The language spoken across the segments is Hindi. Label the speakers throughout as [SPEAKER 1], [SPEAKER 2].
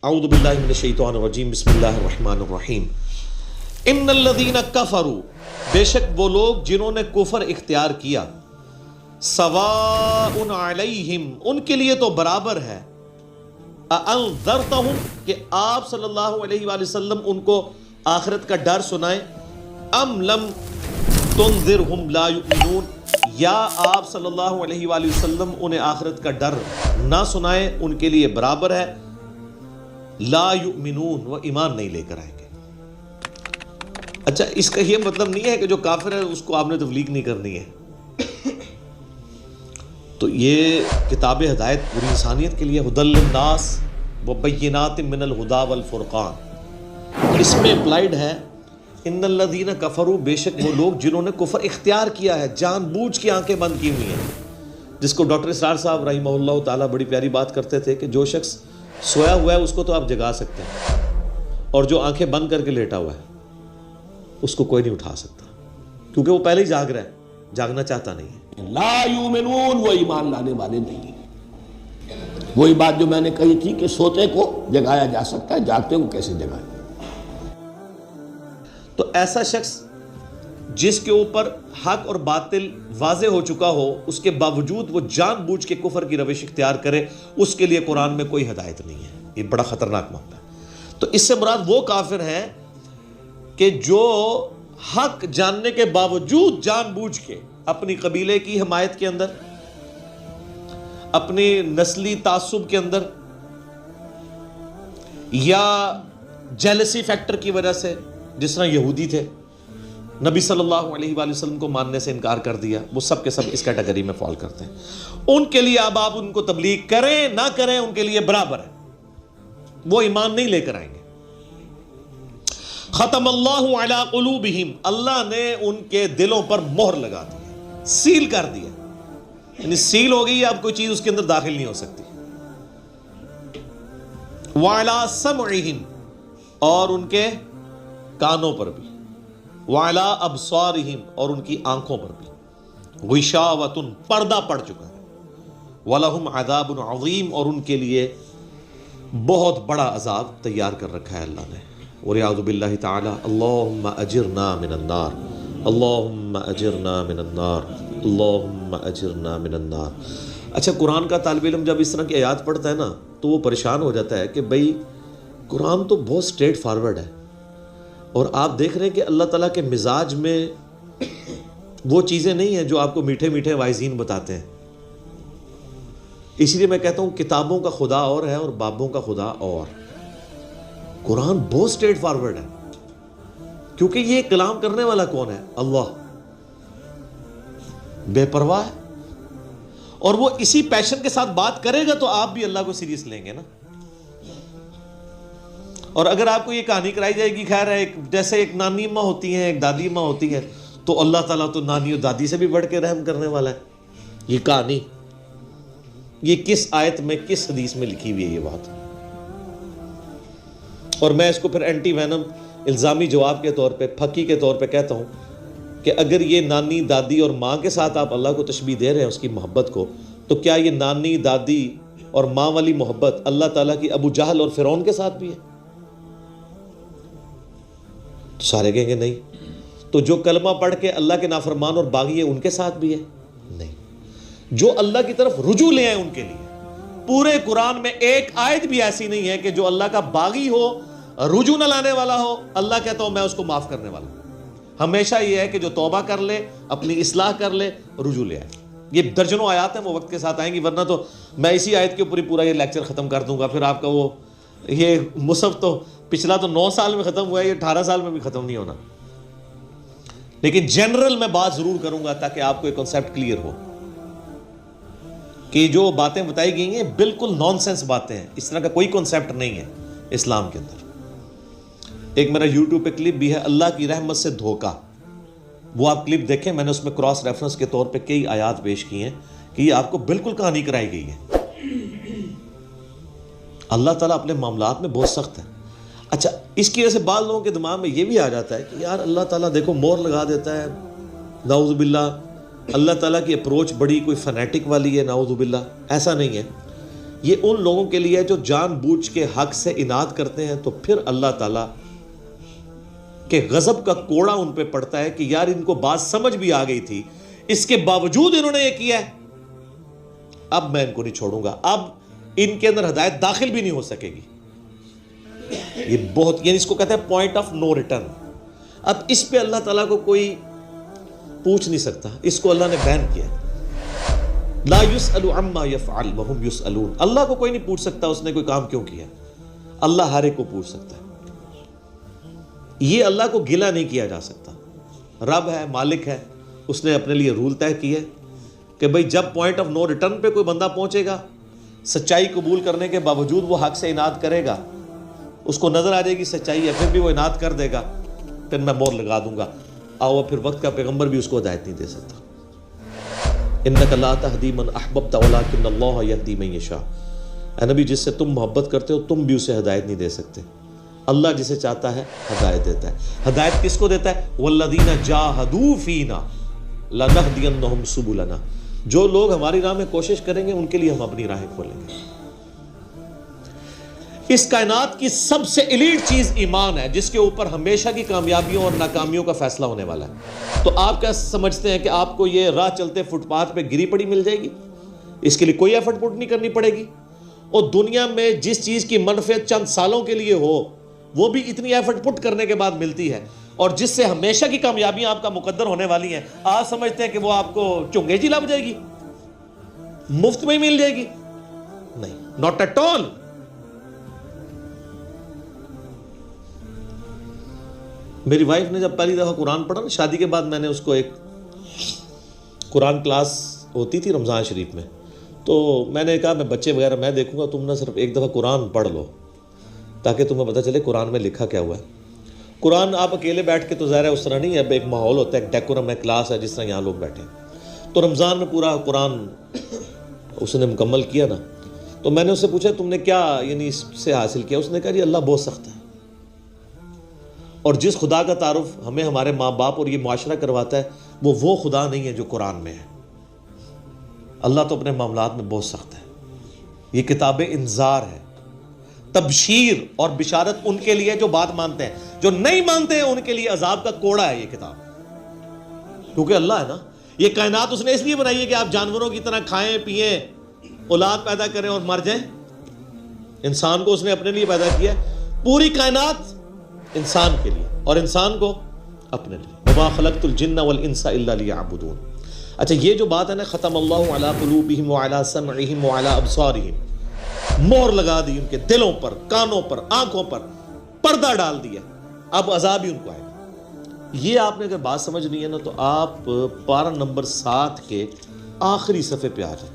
[SPEAKER 1] औज़ु बिल्लाहि मिनश शैतानिर रजीम, बिस्मिल्लाहिर रहमानिर रहीम। इन्नल्लज़ीना कफ़रू, बेशक वो लोग जिन्होंने कुफर इख्तियार किया, सवाउन अलैहिम, उनके लिए तो बराबर है, अअंज़रतहुम, कि आप सल्लल्लाहु अलैहि वसल्लम उनको आखिरत का डर सुनाएं, अम लम तुनज़िरहुम ला युमिनून, या आप सल्लल्लाहु अलैहि वसल्लम उन्हें आखिरत का डर ना सुनाएं, उनके लिए बराबर है, ला युमिनून, वो ईमान नहीं लेकर आएंगे। अच्छा, इसका ये मतलब नहीं है कि जो काफिर है उसको आपने तबलीग नहीं करनी है। तो ये किताब हिदायत पूरी इंसानियत के लिए, हुदल लिन्नास व बय्यिनातिम मिनल हुदा वल फुरकान, इसमें अप्लाइड है। इन्नल्लज़ीना कफ़रू, बेशक वो लोग जिन्होंने कुफर इख्तियार किया है, जानबूझ की आंखें बंद की हुई हैं, जिसको डॉक्टर इसरार साहब रहिमहुल्लाह ताला बड़ी प्यारी बात करते थे कि जो शख्स सोया हुआ है उसको तो आप जगा सकते हैं, और जो आंखें बंद करके लेटा हुआ है उसको कोई नहीं उठा सकता, क्योंकि वो पहले ही जाग रहा है, जागना चाहता नहीं है।
[SPEAKER 2] ला युमिनून, वो ईमान लाने वाले नहीं है। वही बात जो मैंने कही थी कि सोते को जगाया जा सकता है, जागते को कैसे जगाए।
[SPEAKER 1] तो ऐसा शख्स जिसके ऊपर हक और बातिल वाज़े हो चुका हो, उसके बावजूद वो जानबूझ के कुफर की रविश इख्तियार करे, उसके लिए कुरान में कोई हिदायत नहीं है। ये बड़ा खतरनाक मामला है। तो इससे मुराद वो काफिर हैं कि जो हक जानने के बावजूद जानबूझ के अपनी कबीले की हिमायत के अंदर, अपनी नस्ली तासुब के अंदर, या जेलसी फैक्टर की वजह से, जिस तरह यहूदी थे, नबी सल्लल्लाहु अलैहि वसल्लम को मानने से इनकार कर दिया, वो सब के सब इस कैटेगरी में फॉल करते हैं। उनके लिए अब आप उनको तबलीग करें ना करें, उनके लिए बराबर है, वो ईमान नहीं लेकर आएंगे। खतमल्लाहु अला कुलूबिहिम, अल्लाह ने उनके दिलों पर मोहर लगा दी, सील कर दिया, यानी सील हो गई, अब कोई चीज उसके अंदर दाखिल नहीं हो सकती। वाला समइहिम, और उनके कानों पर भी, वाला अबसारिहिम, और उनकी आंखों पर भी, गिशावतुन, पर्दा पड़ चुका है, वलहुम अज़ाबुन अज़ीम, और उनके लिए बहुत बड़ा अजाब तैयार कर रखा है अल्लाह ने। वलियाज़ु बिल्लाहि ताला, अल्लाहुम्मा अजिरना मिनन नार, अल्लाहुम्मा अजिरना मिनन नार, अल्लाहुम्मा अजिरना मिनन नार। अच्छा, कुरान का तालिब इल्म जब इस तरह की आयत पढ़ता है ना, तो वो परेशान हो जाता है कि भाई कुरान तो बहुत स्ट्रेट फॉरवर्ड है, और आप देख रहे हैं कि अल्लाह ताला के मिजाज में वो चीज़ें नहीं हैं जो आपको मीठे मीठे वाइज़ीन बताते हैं। इसलिए मैं कहता हूँ किताबों का खुदा और है और बाबों का खुदा और। कुरान बहुत स्ट्रेट फॉरवर्ड है, क्योंकि ये कलाम करने वाला कौन है? अल्लाह, बेपरवाह है, और वो इसी पैशन के साथ बात करेगा तो आप भी अल्लाह को सीरियस लेंगे ना। और अगर आपको ये कहानी कराई जाएगी, खैर है, जैसे एक नानी माँ होती है, एक दादी माँ होती है, तो अल्लाह ताला तो नानी और दादी से भी बढ़ के रहम करने वाला है। ये कहानी, ये किस आयत में, किस हदीस में लिखी हुई है ये बात? और मैं इसको फिर एंटी वैनम इल्ज़ामी जवाब के तौर पे, फकी के तौर पे कहता हूँ कि अगर ये नानी दादी और माँ के साथ आप अल्लाह को तशबीह दे रहे हैं उसकी मोहब्बत को, तो क्या ये नानी दादी और माँ वाली मोहब्बत अल्लाह ताला की अबू जहल और फिरौन के साथ भी है? तो सारे कहेंगे नहीं। तो जो कलमा पढ़ के अल्लाह के नाफरमान और बागी है उनके साथ भी है? नहीं। जो अल्लाह की तरफ रुजू ले आए उनके लिए, पूरे कुरान में एक आयत भी ऐसी नहीं है कि जो अल्लाह का बागी हो, रुजू न लाने वाला हो, अल्लाह कहता हूं मैं उसको माफ करने वाला हूं। हमेशा यह है कि जो तौबा कर ले, अपनी इस्लाह कर ले, रुजू ले आए। ये दर्जनों आयत हैं, वो वक्त के साथ आएंगी, वरना तो मैं इसी आयत के ऊपर ही पूरा ये लेक्चर खत्म कर दूंगा। फिर आपका वो ये मुसहफ तो पिछला तो 9 साल में खत्म हुआ है, ये 18 साल में भी खत्म नहीं होना। लेकिन जनरल मैं बात जरूर करूंगा ताकि आपको एक कॉन्सेप्ट क्लियर हो कि जो बातें बताई गई हैं बिल्कुल नॉनसेंस बातें हैं, इस तरह का कोई कॉन्सेप्ट नहीं है इस्लाम के अंदर। एक मेरा यूट्यूब पे क्लिप भी है, अल्लाह की रहमत से धोखा, वो आप क्लिप देखें, मैंने उसमें क्रॉस रेफरेंस के तौर पे कई आयात पेश की हैं कि ये आपको बिल्कुल कहानी कराई गई है। अल्लाह ताला अपने मामलात में बहुत सख्त है। अच्छा, इसकी वजह से बाद लोगों के दिमाग में ये भी आ जाता है कि यार अल्लाह ताला देखो मोहर लगा देता है, नाउज़ु बिल्लाह, अल्लाह ताला की अप्रोच बड़ी कोई फनेटिक वाली है, नाउज़ु बिल्लाह। ऐसा नहीं है। ये उन लोगों के लिए है जो जानबूझ के हक से इनाद करते हैं, तो फिर अल्लाह ताला के गजब का कोड़ा उन पे पड़ता है कि यार इनको बात समझ भी आ गई थी, इसके बावजूद इन्होंने ये किया है, अब मैं इनको नहीं छोड़ूंगा, अब इनके अंदर हिदायत दाखिल भी नहीं हो सकेगी। ये बहुत, यानी इसको कहते हैं पॉइंट ऑफ नो रिटर्न। अब इस पे अल्लाह ताला को कोई पूछ नहीं सकता, इसको अल्लाह ने बैन किया। ला युसअलु अम्मा यफ़अल व हुम युसअलून। अल्लाह को कोई नहीं पूछ सकता उसने कोई काम क्यों किया, अल्लाह हर एक को पूछ सकता है। ये अल्लाह को गिला नहीं किया जा सकता। रब है, मालिक है, उसने अपने लिए रूल तय किए कि भाई जब पॉइंट ऑफ नो रिटर्न पे कोई बंदा पहुंचेगा, सच्चाई कबूल करने के बावजूद वो हक से इनाद करेगा, उसको नजर आ जाएगी सच्चाई है, फिर भी वो इनाद कर देगा, फिर मैं मोहर लगा दूंगा। आओ, फिर वक्त का पैगंबर भी उसको हिदायत नहीं दे सकता। इन्नका ला तहदी मन अहबब्ता वलाकिन अल्लाह यहदी मन यशा। ऐ नबी, जिससे तुम मोहब्बत करते हो तुम भी उसे हिदायत नहीं दे सकते, अल्लाह जिसे चाहता है हिदायत देता है। हिदायत किसको देता है? वल्लदीना जाहदू फीना लनहदियन्नहुम सुबुलना। जो लोग हमारी राह में कोशिश करेंगे उनके लिए हम अपनी राहें खोलेंगे। इस कायनात की सबसे एलीट चीज ईमान है, जिसके ऊपर हमेशा की कामयाबियों और नाकामियों का फैसला होने वाला है। तो आप क्या समझते हैं कि आपको ये राह चलते फुटपाथ पे गिरी पड़ी मिल जाएगी? इसके लिए कोई एफर्ट पुट नहीं करनी पड़ेगी। और दुनिया में जिस चीज की मनफियत चंद सालों के लिए हो, वो भी इतनी एफर्ट पुट करने के बाद मिलती है। और जिससे हमेशा की कामयाबियां आपका मुकद्दर होने वाली हैं, आप समझते हैं कि वो आपको चुंगेजी लग जाएगी, मुफ्त में ही मिल जाएगी? नहीं, नॉट एट ऑल। मेरी वाइफ ने जब पहली दफा कुरान पढ़ा ना, शादी के बाद मैंने उसको एक कुरान क्लास होती थी रमज़ान शरीफ में, तो मैंने कहा मैं बच्चे वगैरह मैं देखूंगा, तुम ना सिर्फ एक दफ़ा कुरान पढ़ लो ताकि तुम्हें पता चले कुरान में लिखा क्या हुआ है। कुरान आप अकेले बैठ के तो ज़ाहिर है उस तरह नहीं है, अब एक माहौल होता है, एक डेकोरम है, क्लास है, जिस तरह यहाँ लोग बैठे। तो रमज़ान में पूरा कुरान उसने मुकम्मल किया ना, तो मैंने उससे पूछा तुमने क्या यानी इससे हासिल किया? उसने कहा जी अल्लाह बहुत सख्त है, और जिस खुदा का तारुफ हमें हमारे माँ बाप और ये माशरा करवाता है वो खुदा नहीं है जो कुरान में है। अल्लाह तो अपने मामलात में बहुत सख्त है। ये किताब इंजार है, तबशीर और बिशारत उनके लिए जो बात मानते हैं, जो नहीं मानते हैं उनके लिए अजाब का कोड़ा है ये किताब। क्योंकि अल्लाह है ना, ये कायनात उसने इसलिए बनाई है कि आप जानवरों की तरह खाएं पिएं, औलाद पैदा करें और मर जाएं। इंसान को उसने अपने लिए पैदा किया, पूरी कायनात इंसान के लिए और इंसान को अपने लिए। वमा खलक़तुल जिन्ना वल इंसा इल्ला लियअबुदून। अच्छा, ये जो बात है ना, ख़तम अल्लाहु अला क़ुलूबिहिम व अला समइहिम व अला अबसारिहिम, मोहर लगा दी उनके दिलों पर, कानों पर, आंखों पर, पर्दा डाल दिया, अब अजाब ही उनको आएगा। ये आपने अगर बात समझनी है ना, तो आप पारा नंबर 7 के आखिरी सफ़े पे आ जाए।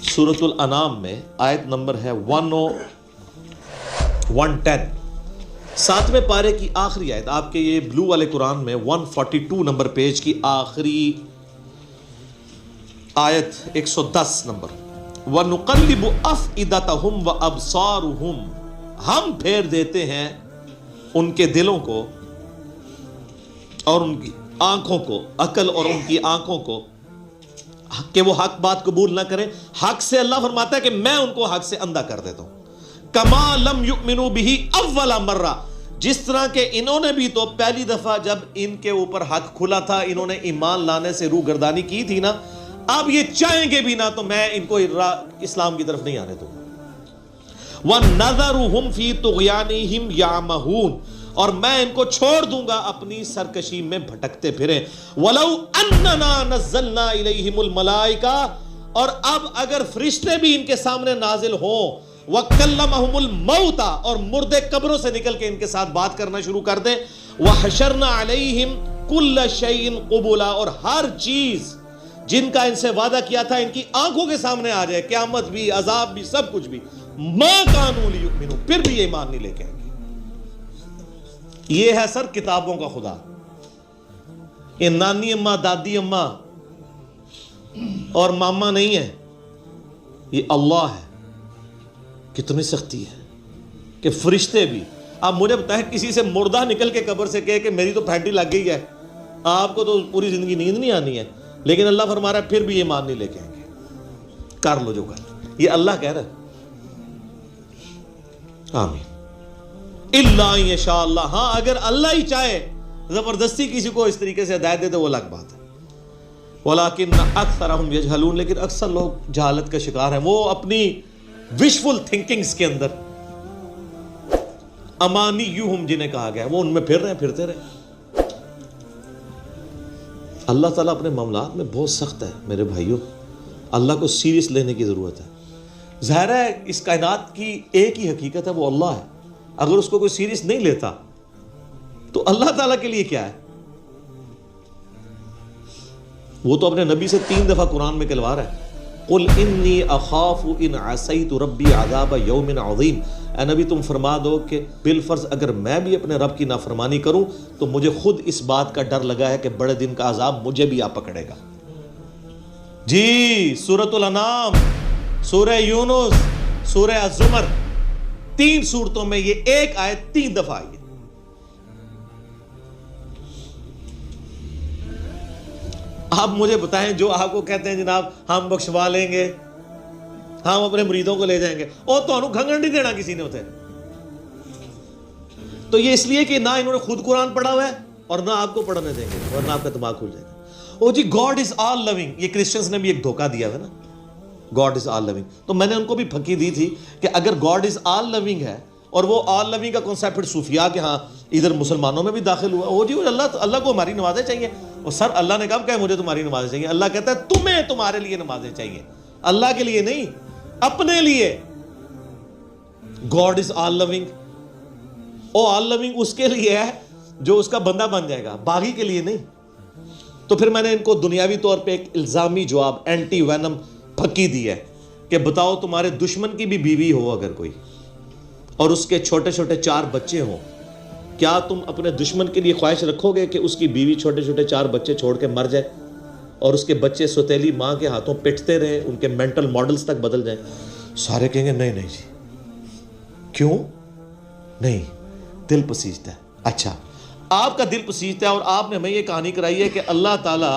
[SPEAKER 1] सूरतुल अनाम में आयत नंबर है 110, 7वें पारे की आखिरी आयत, आपके ये ब्लू वाले कुरान में 142 नंबर पेज की आखिरी आयत 110 नंबर। वनुक़ल्लिबु अफ़इदतहुम व अबसारुहुम, हम फेर देते हैं उनके दिलों को और उनकी आंखों को, अकल और उनकी आंखों को, कि वो हक बात कबूल ना करें। हक से अल्लाह फरमाता है कि मैं उनको हक से अंधा कर देता हूं। कमा लम युमिनु बिही अव्वला मर्रा, जिस तरह के इन्होंने भी तो पहली दफा जब इनके ऊपर हक खुला था, इन्होंने ईमान लाने से रूगर्दानी की थी ना, अब ये चाहेंगे भी ना तो मैं इनको इस्लाम की तरफ नहीं आने दूंगा। वनज़रुहुम फी तुग़यानिहिम यामहून, और मैं इनको छोड़ दूंगा अपनी सरकशी में भटकते फिरे। वलौ अन्नना नज़्ज़लना इलैहिमुल मलाइका, और अब अगर फरिश्ते भी इनके सामने नाजिल हों, वकल्लमहुमुल मौता, और मुर्दे कब्रों से निकल के इनके साथ बात करना शुरू कर दें, वहशरना अलैहिम कुल्ल शैइन क़ुबुला, और हर चीज जिनका इनसे वादा किया था इनकी आंखों के सामने आ जाए, क़यामत भी, अजाब भी, सब कुछ भी, मा कानू लियुमिनू, फिर भी ये ईमान नहीं लेके आएंगे। ये है सर किताबों का खुदा। ये नानी अम्मा, दादी अम्मा और मामा नहीं है, ये अल्लाह है। कितनी सख्ती है कि फरिश्ते भी, आप मुझे बताएं किसी से मुर्दा निकल के कब्र से कहे कि मेरी तो फैंटी लग गई है, आपको तो पूरी जिंदगी नींद नहीं आनी है, लेकिन अल्लाह फरमा रहा है फिर भी ये मान नहीं लेके आएंगे। कर लो जो कर। ये अल्लाह कह रहा है। आमीन। इल्ला यशा अल्लाह, हाँ अगर अल्लाह ही चाहे जबरदस्ती किसी को इस तरीके से हिदायत दे तो वो अलग बात है। वलाकिन अक्सरहुम यजहलून, लेकिन अक्सर लोग जहालत का शिकार हैं। वो अपनी विशफुल थिंकिंग्स के अंदर, अमानी यूहुम जिन्हें कहा गया, वो उनमें फिर रहे, फिरते रहे। अल्लाह ताला अपने मामलात में बहुत सख्त है मेरे भाइयों, अल्लाह को सीरियस लेने की ज़रूरत है। ज़ाहिर है इस कायनात की एक ही हकीकत है, वो अल्लाह है। अगर उसको कोई सीरियस नहीं लेता तो अल्लाह ताला के लिए क्या है? वो तो अपने नबी से 3 दफ़ा कुरान में कहलवा रहा है, कुल इन्नी अखाफु इन असैतु रब्बी अज़ाब यौमिन अज़ीम। ए नबी तुम फरमा दो कि बिलफर्ज अगर मैं भी अपने रब की नाफरमानी करूं तो मुझे खुद इस बात का डर लगा है कि बड़े दिन का अजाब मुझे भी आ पकड़ेगा। जी सूरतुल अनाम, सूरह यूनुस, सूरह अज़्ज़ुमर, 3 सूरतों में ये एक आयत 3 दफा आई है। आप मुझे बताएं, जो आपको कहते हैं जनाब हम बख्शवा लेंगे, हम अपने मुरीदों को ले जाएंगे, और तो खंगन नहीं देना किसी ने होते। तो ये इसलिए कि ना इन्होंने खुद कुरान पढ़ा हुआ है और ना आपको पढ़ने देंगे, वरना आपका दिमाग खुल जाएगा। ओ जी गॉड इज ऑल लविंग, ये क्रिश्चियंस ने भी एक धोखा दिया है ना, गॉड इज ऑल लविंग। तो मैंने उनको भी फकी दी थी कि अगर गॉड इज ऑल लविंग है और वो ऑल लविंग का कॉन्सेप्ट फिर सूफिया के हाँ इधर मुसलमानों में भी दाखिल हुआ, ओ जी अल्लाह को हमारी नमाजें चाहिए। और सर अल्लाह ने कब कहा मुझे तुम्हारी नमाजें चाहिए? अल्लाह कहता है तुम्हें तुम्हारे लिए नमाजें चाहिए, अल्लाह के लिए नहीं, अपने लिए। God is all loving, oh all loving उसके लिए है जो उसका बंदा बन जाएगा, बागी के लिए नहीं। तो फिर मैंने इनको दुनियावी तौर पे एक इल्जामी जवाब, एंटी वैनम फकी दी है कि बताओ तुम्हारे दुश्मन की भी बीवी हो अगर कोई और उसके छोटे छोटे 4 बच्चे हों, क्या तुम अपने दुश्मन के लिए ख्वाहिश रखोगे कि उसकी बीवी छोटे छोटे 4 बच्चे छोड़ के मर जाए और उसके बच्चे सौतेली माँ के हाथों पिटते रहे, उनके मेंटल मॉडल्स तक बदल जाएं? सारे कहेंगे नहीं नहीं जी, क्यों नहीं, दिल पसीजता है। अच्छा आपका दिल पसीजता है और आपने हमें ये कहानी कराई है कि अल्लाह ताला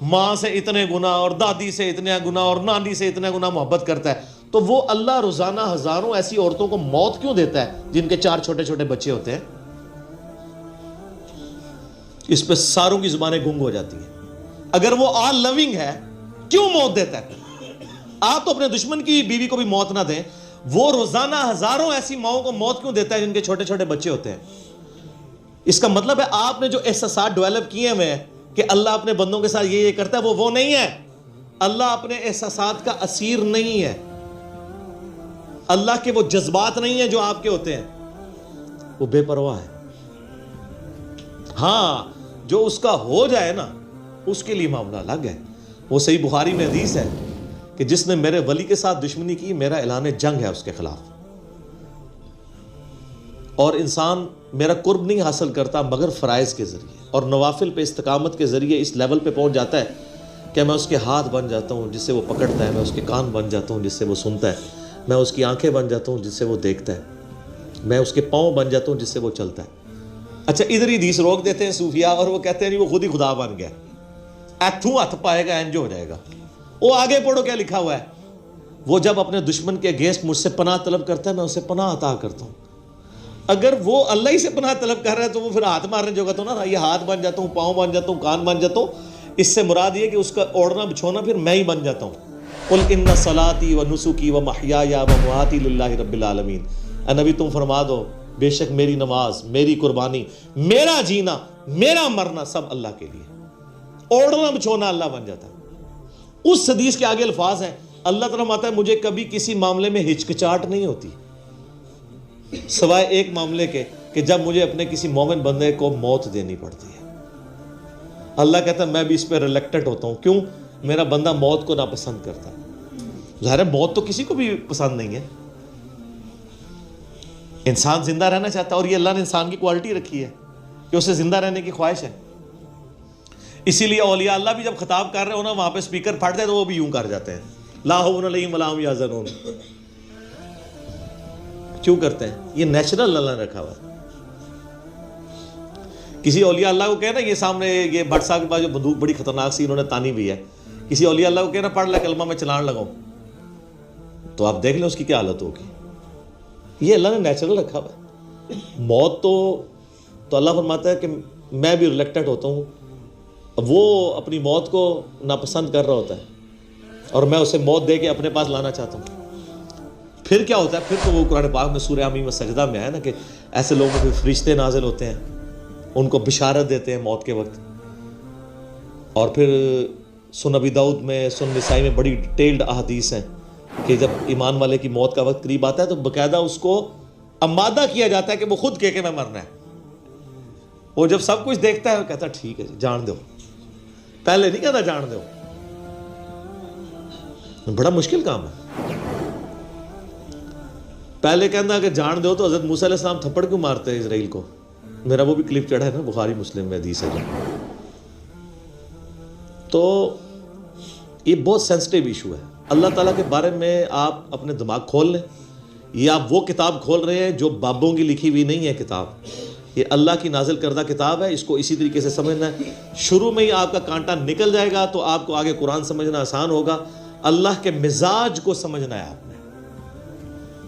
[SPEAKER 1] माँ से इतने गुना और दादी से इतने गुना और नानी से इतने गुना मोहब्बत करता है, तो वो अल्लाह रोजाना हजारों ऐसी औरतों को मौत क्यों देता है जिनके 4 छोटे छोटे बच्चे होते हैं? इस पे सारों की जुबानें गुंग हो जाती हैं। अगर वो ऑल लविंग है क्यों मौत देता है? आप तो अपने दुश्मन की बीवी को भी मौत ना दें, वो रोजाना हजारों ऐसी माओं को मौत क्यों देता है जिनके छोटे छोटे बच्चे होते हैं? इसका मतलब है आपने जो एहसास डेवलप किए हुए हैं कि अल्लाह अपने बंदों के साथ ये करता है, वो नहीं है। अल्लाह अपने एहसास का असीर नहीं है, अल्लाह के वो जज्बात नहीं है जो आपके होते हैं, वो बेपरवाह है। हाँ जो उसका हो जाए ना उसके लिए मामला अलग है। वो सही बुखारी में हदीस है कि जिसने मेरे वली के साथ दुश्मनी की मेरा ऐलान जंग है उसके खिलाफ। और इंसान मेरा कुर्ब नहीं हासिल करता मगर फ़राइज़ के ज़रिए और नवाफिल पे इस्तकामत के ज़रिए इस लेवल पे पहुंच जाता है कि मैं उसके हाथ बन जाता हूँ जिससे वो पकड़ता है, मैं उसके कान बन जाता हूँ जिससे वो सुनता है, मैं उसकी आंखें बन जाता हूँ जिससे वो देखता है, मैं उसके पाँव बन जाता हूँ जिससे वो चलता है। अच्छा इधर ही हदीस रोक देते हैं सूफिया और वो कहते हैं नहीं वो खुद ही खुदा बन गया, ऐथू हथ पाएगा इंज हो जाएगा। वो आगे पढ़ो क्या लिखा हुआ है, वो जब अपने दुश्मन के अगेंस्ट मुझसे पनाह तलब करता है मैं उसे पनाह अता करता हूँ। अगर वो अल्लाह ही से पनाह तलब कर रहा है तो वो फिर हाथ मारने जोगा तो ना, ये हाथ बन जाता हूँ, पाँव बन जाता हूँ, कान बन जाता हूँ, इससे मुराद ये कि उसका ओढ़ना बिछोना फिर मैं ही बन जाता हूँ। कुल इन्ना सलाती व नुसुकी व महयाया व ममाती लिल्लाहि रब्बिल आलमीन। नबी तुम फरमा दो बेशक मेरी नमाज, मेरी कुर्बानी, मेरा जीना, मेरा मरना सब अल्लाह के लिए। ओढ़ना बिछोना अल्लाह बन जाता है। उस हदीस के आगे अल्फाज हैं, अल्लाह तआला फरमाता है मुझे कभी किसी मामले में हिचकिचाहट नहीं होती सवाए एक मामले के कि जब मुझे अपने किसी मोमिन बंदे को मौत देनी पड़ती है। अल्लाह कहता है मैं भी इस पर रिलेक्टेड होता हूँ। क्यों? मेरा बंदा मौत को नापसंद करता है। ज़ाहिर है मौत तो किसी को भी पसंद नहीं है, इंसान जिंदा रहना चाहता है और ये अल्लाह ने इंसान की क्वालिटी रखी है कि उसे जिंदा रहने की ख्वाहिश है। इसीलिए औलिया अल्लाह भी जब खिताब कर रहे हो ना वहां पे स्पीकर फट जाए तो वो भी यूं कर जाते हैं, ला खौफुन अलैहिम वला हुम यहज़नून। क्यों करते हैं? ये नेचुरल अल्लाह ने रखा हुआ है। किसी औलिया अल्लाह को कहना ये सामने ये भट्ट साहब के पास जो बंदूक बड़ी खतरनाक सी इन्होंने तानी भी है, किसी औलिया अल्लाह को कहना पढ़ ले कलमा में चलान लगाओ तो आप देख लें उसकी क्या हालत होगी। ये अल्लाह ने नेचुरल रखा हुआ है। मौत तो अल्लाह फरमाता है कि मैं भी रिलेक्टेड होता हूँ, वो अपनी मौत को नापसंद कर रहा होता है और मैं उसे मौत दे के अपने पास लाना चाहता हूँ। फिर क्या होता है, फिर तो वो कुरान पाक में सूरह आमीन में सजदा में आया ना कि ऐसे लोगों के फरिश्ते नाजिल होते हैं, उनको बिशारत देते हैं मौत के वक्त। और फिर सुन नबी दाऊद में, सुन निसाई में बड़ी डिटेल्ड अहादीस हैं कि जब ईमान वाले की मौत का वक्त करीब आता है तो बाकायदा उसको अमादा किया जाता है कि वो खुद कह के मैं मरना है। वो जब सब कुछ देखता है वो कहता है ठीक है जी जान दो, पहले नहीं कहता जान दो। बड़ा मुश्किल काम है। पहले कहना कि जान दो तो हजरत मूसा अलैहिस्सलाम थप्पड़ क्यों मारते हैं इजराइल को, मेरा वो भी क्लिप चढ़ा है ना बुखारी मुस्लिम में हदीस है। तो ये बहुत सेंसिटिव इशू है। अल्लाह ताला के बारे में आप अपने दिमाग खोल लें। ये आप वो किताब खोल रहे हैं जो बाबों की लिखी हुई नहीं है किताब, ये अल्लाह की नाजिल करदा किताब है। इसको इसी तरीके से समझना है। शुरू में ही आपका कांटा निकल जाएगा तो आपको आगे कुरान समझना आसान होगा। अल्लाह के मिजाज को समझना है आपने,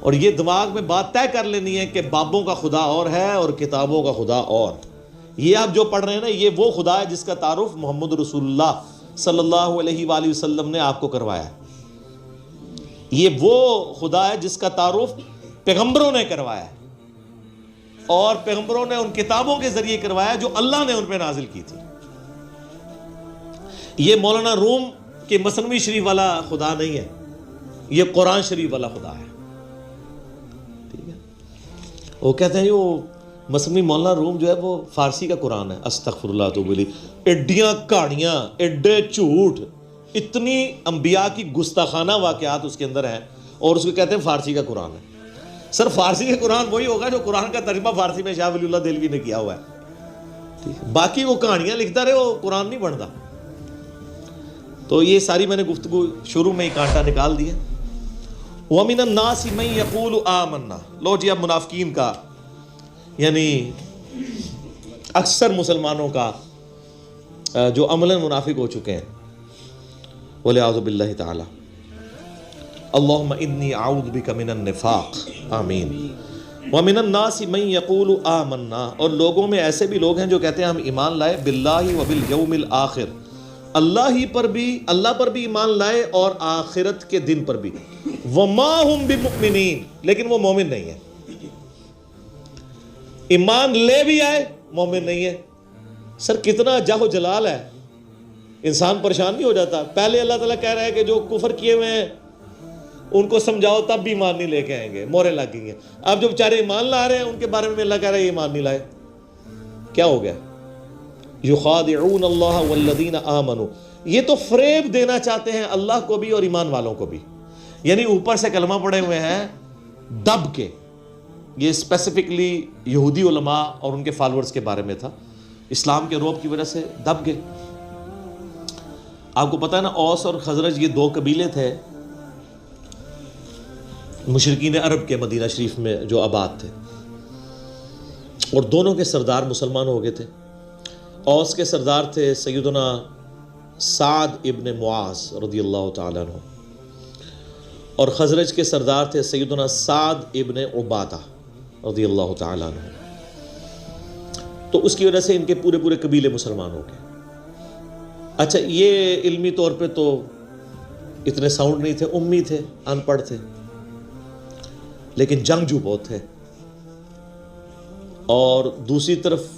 [SPEAKER 1] और ये दिमाग में बात तय कर लेनी है कि बाबों का खुदा और है और किताबों का खुदा और। ये आप जो पढ़ रहे हैं ना, ये वो खुदा है जिसका तारुफ मोहम्मद रसूलुल्लाह सल्लल्लाहु अलैहि वसल्लम ने आपको करवाया। ये वो खुदा है जिसका तारुफ पैगंबरों ने करवाया और पैगंबरों ने उन किताबों के जरिए करवाया जो अल्लाह ने उन पर नाजिल की थी। ये मौलाना रूम के मसनवी शरीफ वाला खुदा नहीं है, ये कुरान शरीफ वाला खुदा है। ठीक है, वो कहते हैं वो मसनवी मौलाना रूम जो है वो फारसी का कुरान है। अस्तगफिरुल्लाह तुबली, एडियां कहानियां, एडे झूठ, इतनी अंबिया की गुस्ताखाना वाकयात उसके अंदर हैं और उसको कहते हैं फारसी का कुरान है। सर फारसी का कुरान वही होगा जो कुरान का तर्जुमा फारसी में शाह वलीउल्लाह देलवी ने किया हुआ है। ठीक है, बाकी वो कहानियां लिखता रहे, वो कुरान नहीं बनता। तो ये सारी मैंने गुफ्तगू शुरू में ही कांटा निकाल दिया। वमिनन नासी मन यक़ूलु आमन्ना, लो जी अब मुनाफिकीन का, यानी अक्सर मुसलमानों का जो अमलन मुनाफिक हो चुके हैं, वलियाज़ु बिल्लाहि ताला। अल्लाहुम्मा इन्नी आऊज़ु बिका मिनन निफाक, आमीन। व मिनन नासी मन यक़ूलु आमन्ना, और लोगों में ऐसे भी लोग हैं जो कहते हैं हम ईमान लाए बिल्लाहि व बिल यौमिल आखिर, अल्लाह पर भी ईमान लाए और आखिरत के दिन पर भी। व मा हुम बिमुमिनीन, लेकिन वो मोमिन नहीं है। ईमान ले भी आए, मोमिन नहीं है। सर कितना जाहो जलाल है, इंसान परेशान नहीं हो जाता। पहले अल्लाह ताला कह रहा है कि जो कुफर किए हुए हैं उनको समझाओ, तब भी ईमान नहीं लेके आएंगे, मोहरें लगेंगे। अब जो बेचारे ईमान ला रहे हैं उनके बारे में अल्लाह कह रहा है ईमान नहीं लाए। क्या हो गया? युखादिऊन अल्लाह वल्लज़ीना आमनू, ये तो फ्रेब देना चाहते हैं अल्लाह को भी और ईमान वालों को भी। यानी ऊपर से कलमा पड़े हुए हैं दब के। ये स्पेसिफिकली यहूदी उलमा और उनके फॉलोअर्स के बारे में था। इस्लाम के रौब की वजह से दब गए। आपको पता है ना, औस और खजरज ये दो कबीले थे मुशरिकीन अरब के मदीना शरीफ में जो आबाद थे, और दोनों के सरदार मुसलमान हो गए थे। औस के सरदार थे सैयदना साद इब्न मुआज रदियल्लाहु ताला अन्हु, और खजरज के सरदार थे सैयदना साद इब्न उबादा रदियल्लाहु ताला अन्हु। तो उसकी वजह से इनके पूरे पूरे कबीले मुसलमान हो गए। अच्छा, ये इल्मी तौर पे तो इतने साउंड नहीं थे, उम्मी थे, अनपढ़ थे, लेकिन जंगजू बहुत थे। और दूसरी तरफ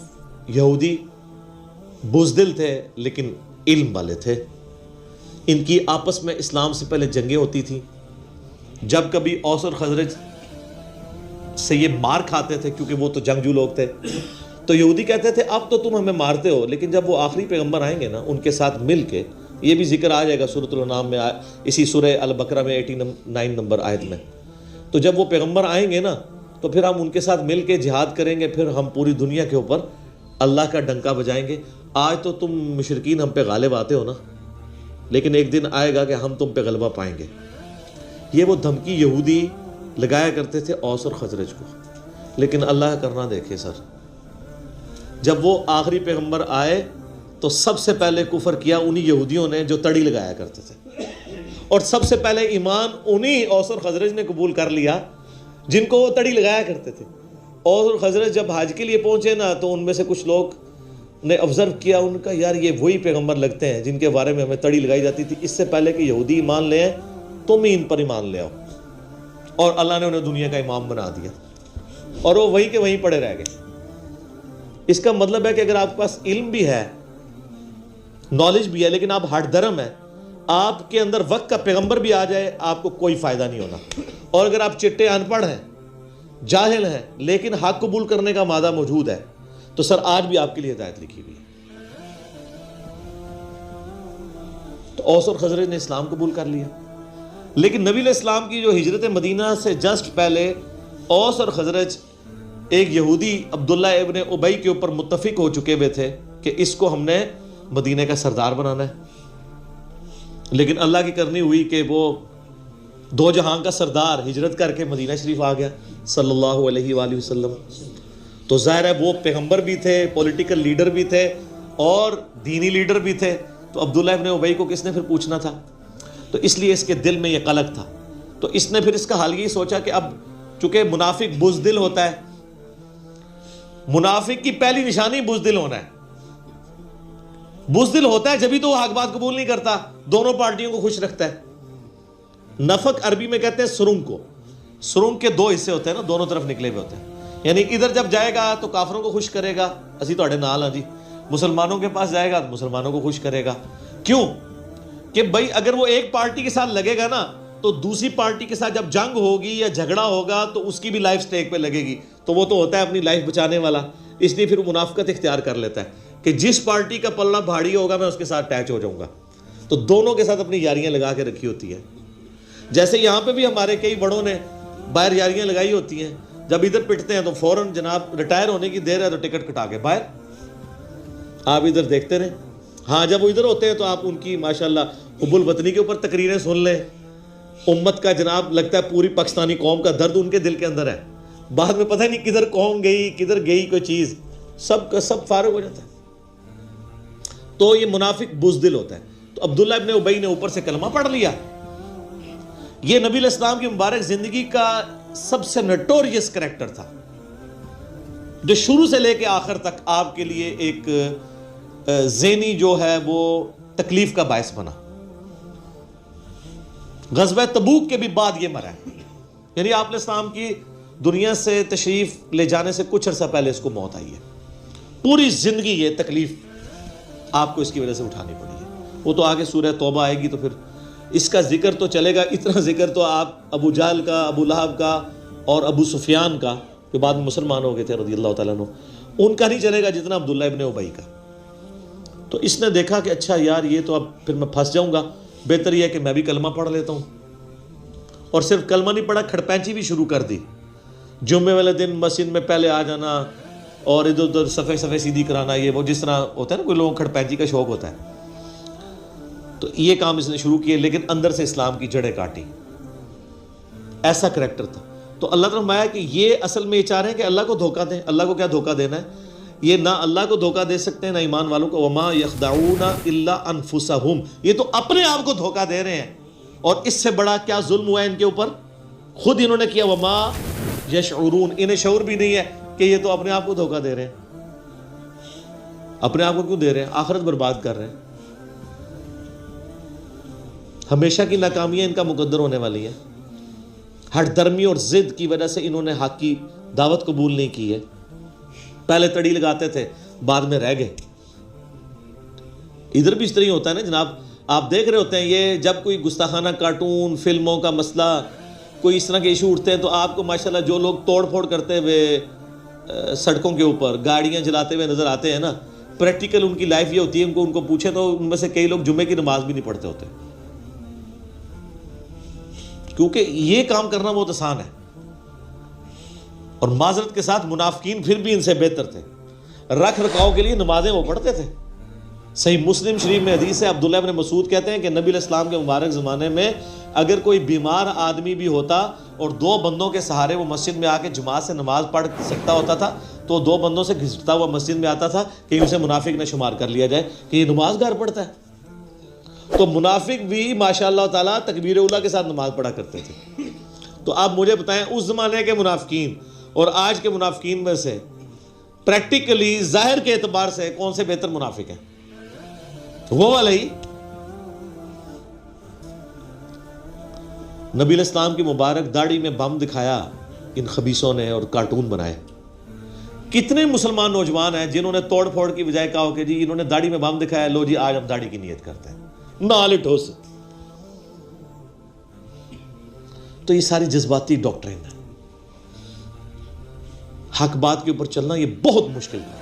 [SPEAKER 1] यहूदी बुज़दिल थे लेकिन इल्म वाले थे। इनकी आपस में इस्लाम से पहले जंगें होती थी। जब कभी औस और खजरज से ये मार खाते थे, क्योंकि वो तो जंगजू लोग थे, तो यहूदी कहते थे अब तो तुम हमें मारते हो, लेकिन जब वो आखिरी पैगंबर आएंगे ना उनके साथ मिल के, ये भी जिक्र आ जाएगा सूरतुल अनाम में, इसी सूरह अल बकरा में 89 नंबर आयत में। तो जब वो पैगंबर आएंगे ना तो फिर हम उनके साथ मिल के जिहाद करेंगे, फिर हम पूरी दुनिया के ऊपर अल्लाह का डंका बजाएंगे। आज तो तुम मुशरिकीन हम पे गालिब आते हो ना, लेकिन एक दिन आएगा कि हम तुम पे गलबा पाएंगे। ये वो धमकी यहूदी लगाया करते थे औस और खजरज को। लेकिन अल्लाह करना देखे सर, जब वो आखिरी पैगंबर आए तो सबसे पहले कुफर किया उन्हीं यहूदियों ने जो तड़ी लगाया करते थे। और सबसे पहले ईमान उन्हीं औस और खजरज ने कबूल कर लिया जिनको वो तड़ी लगाया करते थे। औस और खजरज जब हज के लिए पहुंचे ना, तो उनमें से कुछ लोग ने ऑब्जर्व किया, उनका यार ये वही पैगंबर लगते हैं जिनके बारे में हमें तड़ी लगाई जाती थी, इससे पहले कि यहूदी ईमान ले आए तुम ही इन पर ईमान ले आओ। और अल्लाह ने उन्हें दुनिया का इमाम बना दिया और वो वहीं के वहीं पड़े रह गए। इसका मतलब है कि अगर आपके पास इल्म भी है, नॉलेज भी है, लेकिन आप हट धर्म है, आपके अंदर वक्त का पैगंबर भी आ जाए, आपको कोई फायदा नहीं होना। और अगर आप चिट्टे अनपढ़ हैं, जाहिल हैं, लेकिन हक कबूल करने का मादा मौजूद है, तो सर आज भी आपके लिए हिदायत लिखी हुई है। तो औस और खजरज ने इस्लाम कबूल कर लिया, लेकिन नबी इस्लाम की जो हिजरत मदीना से जस्ट पहले औस और खजरज एक यहूदी अब्दुल्ला इब्न उबई के ऊपर मुत्तफिक हो चुके हुए थे कि इसको हमने मदीने का सरदार बनाना है। लेकिन अल्लाह की करनी हुई कि वो दो जहां का सरदार हिजरत करके मदीना शरीफ आ गया सल्लल्लाहु अलैहि वसल्लम। तो जाहिर है वो पैगंबर भी थे, पॉलिटिकल लीडर भी थे और दीनी लीडर भी थे। तो अब्दुल्ला इब्न उबई को किसने फिर पूछना था? तो इसलिए इसके दिल में ये कलक था। तो इसने फिर इसका हाल यही सोचा कि अब चूंकि मुनाफिक बुज़दिल होता है, मुनाफिक की पहली निशानी बुज़दिल होना है। बुज़दिल होता है जब भी तो वो हक बात कबूल नहीं करता, दोनों पार्टियों को खुश रखता है। नफक अरबी में कहते हैं सुरुंग को। सुरुंग के दो हिस्से होते हैं ना, दोनों तरफ निकले हुए होते हैं। यानी इधर जब जाएगा तो काफरों को खुश करेगा, असी तोड़े नाल हाँ जी। मुसलमानों के पास जाएगा तो मुसलमानों को खुश करेगा। क्यों? कि भाई अगर वो एक पार्टी के साथ लगेगा ना, तो दूसरी पार्टी के साथ जब जंग होगी या झगड़ा होगा तो उसकी भी लाइफ स्टेक पे लगेगी। तो वो तो होता है अपनी लाइफ बचाने वाला, इसलिए फिर मुनाफिकत इख्तियार कर लेता है कि जिस पार्टी का पल्ला भारी होगा मैं उसके साथ अटैच हो जाऊंगा। तो दोनों के साथ अपनी यारियां लगा के रखी होती है। जैसे यहाँ पे भी हमारे कई बड़ों ने बाहर यारियां लगाई होती हैं, जब इधर पिटते हैं तो फौरन जनाब रिटायर होने की देर है तो टिकट कटा के बाहर, आप इधर देखते रहे। हाँ, जब वो इधर होते हैं तो आप उनकी माशाल्लाह हुब्बुल वतनी के ऊपर तकरीरें सुन लें। उम्मत का जनाब लगता है पूरी पाकिस्तानी कौम का दर्द उनके दिल के अंदर है। बाद में पता नहीं किधर कौम गई, किधर गई कोई चीज़, सब का सब फारुग हो जाता है। तो ये मुनाफिक बुज़दिल होता है। तो अब्दुल्ला इब्न उबई ने ऊपर से कलमा पढ़ लिया। ये नबी इस्लाम की मुबारक जिंदगी का सबसे नटोरियस करैक्टर था, जो शुरू से लेकर आखिर तक आपके लिए एक ज़ेनी जो है वो तकलीफ का बायस बना। ग़ज़वा तबूक के भी बाद ये मरा है, यानी आप इस्लाम की दुनिया से तशरीफ ले जाने से कुछ अर्सा पहले इसको मौत आई है। पूरी जिंदगी ये तकलीफ आपको इसकी वजह से उठानी पड़ी है। वो तो आगे सूरह तौबा आएगी तो फिर इसका जिक्र तो चलेगा। इतना जिक्र तो आप अबू जाहल का, अबू लहब का और अबू सुफियान का, जो बाद में मुसलमान हो गए थे रज़ियल्लाहु ताला अन्हु, उनका नहीं चलेगा जितना अब्दुल्ला इब्न उबई का। तो इसने देखा कि अच्छा यार ये तो अब फिर मैं फंस जाऊंगा, बेहतर यह है कि मैं भी कलमा पढ़ लेता हूँ। और सिर्फ कलमा नहीं पढ़ा, खड़पैंची भी शुरू कर दी। जुम्मे वाले दिन मस्जिद में पहले आ जाना और इधर उधर सफ़े सफ़े सीधी कराना, ये वो जिस तरह होता है ना, कोई लोगों को खड़पैंची का शौक होता है। तो ये काम इसने शुरू किए, लेकिन अंदर से इस्लाम की जड़ें काटी। ऐसा करैक्टर था। तो अल्लाह ने फरमाया कि ये असल में ये चाह रहे हैं कि अल्लाह को धोखा दें। अल्लाह को क्या धोखा देना है? ये ना अल्लाह को धोखा दे सकते हैं ना ईमान वालों को। वमा यखदाऊना इल्ला अनफुसहुम, ये तो अपने आप को धोखा दे रहे हैं। और इससे बड़ा क्या जुल्म हुआ है इनके ऊपर? खुद इन्होंने किया। वमा यशऊरून, इन्हें शऊर भी नहीं है कि ये तो अपने आप को धोखा दे रहे हैं। अपने आप को क्यों दे रहे हैं? आखिरत बर्बाद कर रहे हैं। हमेशा की नाकामियां इनका मुकद्दर होने वाली है। हट धर्मी और जिद की वजह से इन्होंने हक की दावत कबूल नहीं की है। पहले तड़ी लगाते थे, बाद में रह गए। इधर भी इस तरह होता है ना जनाब, आप देख रहे होते हैं ये जब कोई गुस्ताखाना कार्टून फिल्मों का मसला, कोई इस तरह के इशू उठते हैं तो आपको माशाल्लाह जो लोग तोड़ फोड़ करते हुए सड़कों के ऊपर गाड़ियां जलाते हुए नजर आते हैं ना, प्रैक्टिकल उनकी लाइफ ये होती है। उनको पूछे तो उनमें से कई लोग जुम्मे की नमाज भी नहीं पढ़ते होते, क्योंकि ये काम करना बहुत आसान है। और माजरत के साथ मुनाफिकीन फिर भी इनसे बेहतर थे। रख रखाव के लिए नमाजें वो पढ़ते थे। सही मुस्लिम शरीफ में हदीस है, अब्दुल्ला इब्न मसूद कहते हैं कि नबी इस्लाम के मुबारक ज़माने में अगर कोई बीमार आदमी भी होता और दो बंदों के सहारे वो मस्जिद में आके जमात से नमाज पढ़ सकता होता था, तो दो बंदों से घिसटता हुआ मस्जिद में आता था कि उसे मुनाफिक न शुमार कर लिया जाए कि ये नमाज घर पढ़ता है। तो मुनाफिक भी माशाअल्लाह ताला तकबीर उला के साथ नमाज पढ़ा करते थे। तो आप मुझे बताएं, उस ज़माने के मुनाफिकीन और आज के मुनाफिकीन में से प्रैक्टिकली जाहिर के एतबार से कौन से बेहतर मुनाफिक हैं? वो वाले ही। नबी इस्लाम की मुबारक दाढ़ी में बम दिखाया इन खबीसों ने और कार्टून बनाए। कितने मुसलमान नौजवान हैं जिन्होंने तोड़ फोड़ की बजाय कहा कि जी इन्होंने दाढ़ी में बम दिखाया, लो जी आज हम दाढ़ी की नियत करते हैं, नाल ठोस। तो ये सारी जज्बाती डॉक्ट्रिन है। हक बात के ऊपर चलना ये बहुत मुश्किल है।